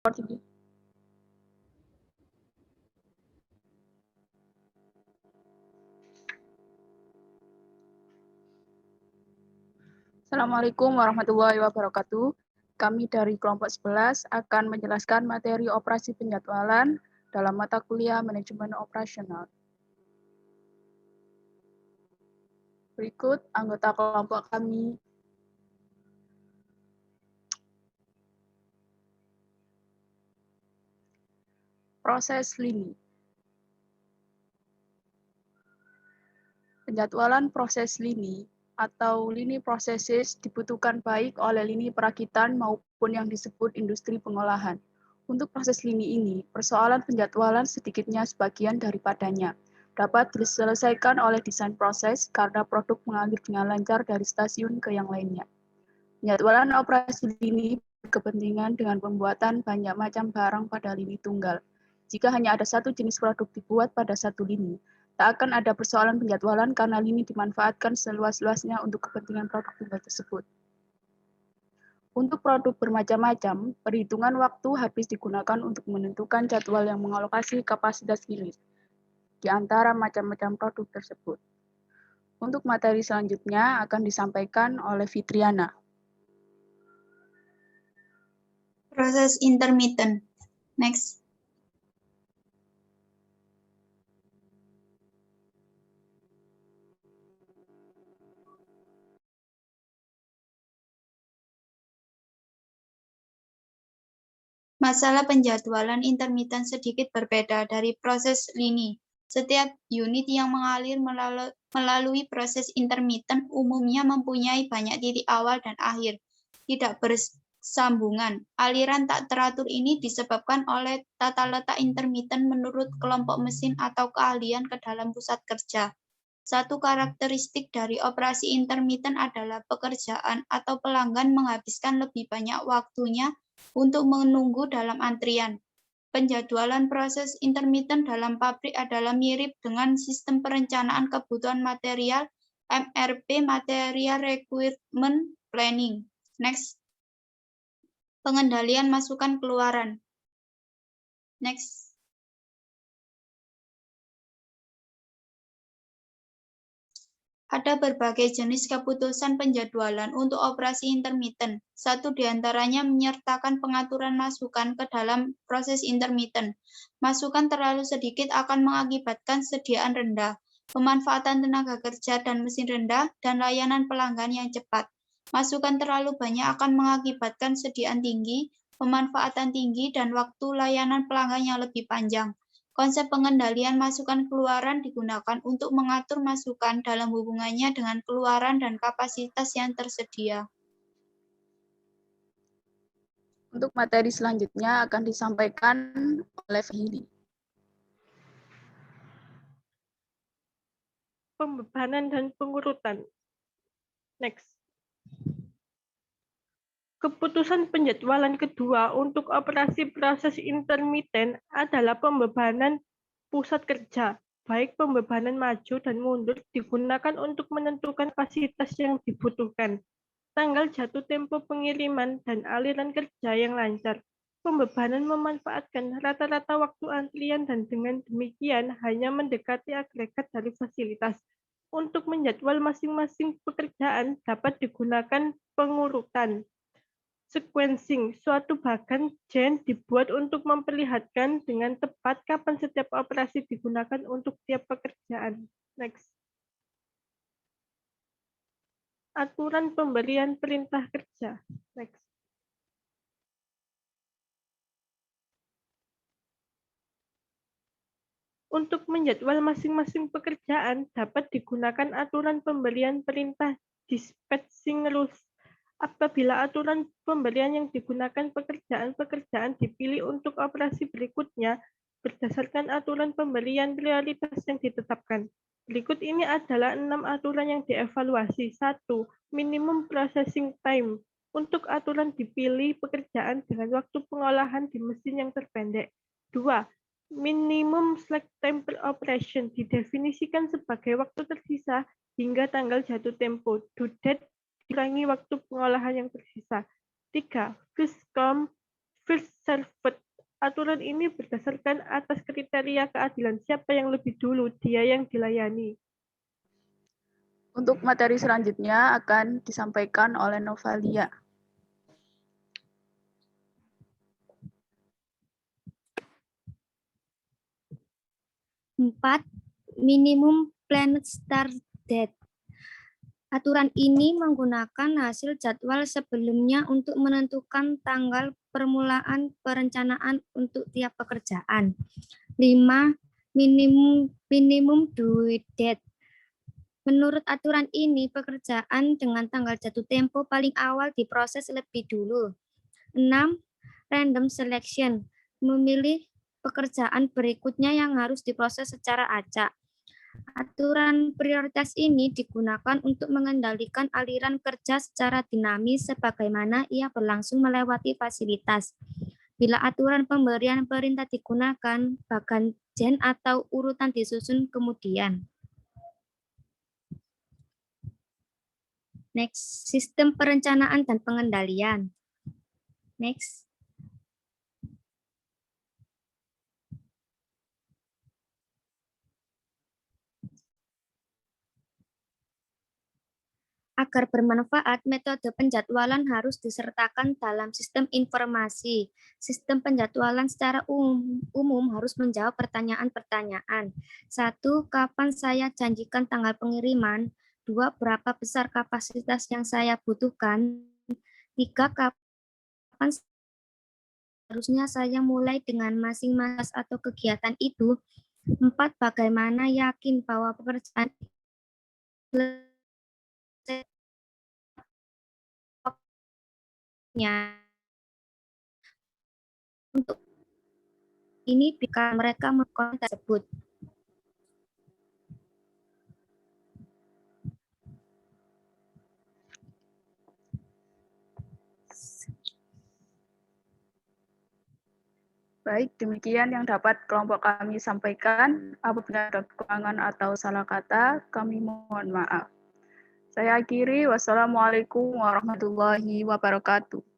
Assalamualaikum warahmatullahi wabarakatuh. Kami dari kelompok 11 akan menjelaskan materi operasi penjadwalan dalam mata kuliah manajemen operasional. Berikut anggota kelompok kami. Proses lini. Penjadwalan proses lini atau lini processes dibutuhkan baik oleh lini perakitan maupun yang disebut industri pengolahan. Untuk proses lini ini, persoalan penjadwalan sedikitnya sebagian daripadanya dapat diselesaikan oleh desain proses karena produk mengalir dengan lancar dari stasiun ke yang lainnya. Penjadwalan operasi lini berkepentingan dengan pembuatan banyak macam barang pada lini tunggal. Jika hanya ada satu jenis produk dibuat pada satu lini, tak akan ada persoalan penjadwalan karena lini dimanfaatkan seluas-luasnya untuk kepentingan produk tunggal tersebut. Untuk produk bermacam-macam, perhitungan waktu habis digunakan untuk menentukan jadwal yang mengalokasi kapasitas rilis di antara macam-macam produk tersebut. Untuk materi selanjutnya akan disampaikan oleh Fitriana. Proses intermittent. Next. Masalah penjadwalan intermittent sedikit berbeda dari proses lini. Setiap unit yang mengalir melalui proses intermittent umumnya mempunyai banyak titik awal dan akhir, tidak bersambungan. Aliran tak teratur ini disebabkan oleh tata letak intermittent menurut kelompok mesin atau keahlian ke dalam pusat kerja. Satu karakteristik dari operasi intermittent adalah pekerjaan atau pelanggan menghabiskan lebih banyak waktunya untuk menunggu dalam antrian. Penjadwalan proses intermittent dalam pabrik adalah mirip dengan sistem perencanaan kebutuhan material MRP, Material Requirement Planning. Next. Pengendalian masukan keluaran. Next. Ada berbagai jenis keputusan penjadwalan untuk operasi intermittent. Satu di antaranya menyertakan pengaturan masukan ke dalam proses intermittent. Masukan terlalu sedikit akan mengakibatkan sediaan rendah, pemanfaatan tenaga kerja dan mesin rendah, dan layanan pelanggan yang cepat. Masukan terlalu banyak akan mengakibatkan sediaan tinggi, pemanfaatan tinggi, dan waktu layanan pelanggan yang lebih panjang. Konsep pengendalian masukan keluaran digunakan untuk mengatur masukan dalam hubungannya dengan keluaran dan kapasitas yang tersedia. Untuk materi selanjutnya akan disampaikan oleh Fahili. Pembebanan dan pengurutan. Next. Keputusan penjadwalan kedua untuk operasi proses intermittent adalah pembebanan pusat kerja, baik pembebanan maju dan mundur digunakan untuk menentukan kapasitas yang dibutuhkan, tanggal jatuh tempo pengiriman, dan aliran kerja yang lancar. Pembebanan memanfaatkan rata-rata waktu antrian dan dengan demikian hanya mendekati agregat dari fasilitas. Untuk menjadwal masing-masing pekerjaan dapat digunakan pengurutan. Sequencing, suatu bagan gen dibuat untuk memperlihatkan dengan tepat kapan setiap operasi digunakan untuk tiap pekerjaan. Next. Aturan pemberian perintah kerja. Next. Untuk menjadwal masing-masing pekerjaan dapat digunakan aturan pemberian perintah dispatching rules. Apabila aturan pemberian yang digunakan pekerjaan-pekerjaan dipilih untuk operasi berikutnya berdasarkan aturan pemberian prioritas yang ditetapkan. Berikut ini adalah 6 aturan yang dievaluasi. 1. Minimum processing time. Untuk aturan dipilih pekerjaan dengan waktu pengolahan di mesin yang terpendek. 2. Minimum slack time per operation didefinisikan sebagai waktu tersisa hingga tanggal jatuh tempo. Due date dikurangi waktu pengolahan yang tersisa. 3. first served. Aturan ini berdasarkan atas kriteria keadilan siapa yang lebih dulu, dia yang dilayani. Untuk materi selanjutnya akan disampaikan oleh Novalia. Empat, minimum planet start date. Aturan ini menggunakan hasil jadwal sebelumnya untuk menentukan tanggal permulaan perencanaan untuk tiap pekerjaan. 5. Minimum due date. Menurut aturan ini, pekerjaan dengan tanggal jatuh tempo paling awal diproses lebih dulu. 6. Random selection. Memilih pekerjaan berikutnya yang harus diproses secara acak. Aturan prioritas ini digunakan untuk mengendalikan aliran kerja secara dinamis sebagaimana ia berlangsung melewati fasilitas. Bila aturan pemberian perintah digunakan, bahkan gen atau urutan disusun kemudian. Next, sistem perencanaan dan pengendalian. Next. Agar bermanfaat, metode penjadwalan harus disertakan dalam sistem informasi. Sistem penjadwalan secara umum harus menjawab pertanyaan-pertanyaan. 1. Kapan saya janjikan tanggal pengiriman? 2. Berapa besar kapasitas yang saya butuhkan? 3. Kapan harusnya saya mulai dengan masing-masing atau kegiatan itu? 4. Bagaimana yakin bahwa pekerjaan untuk ini jika mereka melakukan tersebut. Baik, demikian yang dapat kelompok kami sampaikan. Apabila ada kekurangan atau salah kata, kami mohon maaf. Saya akhiri, wassalamualaikum warahmatullahi wabarakatuh.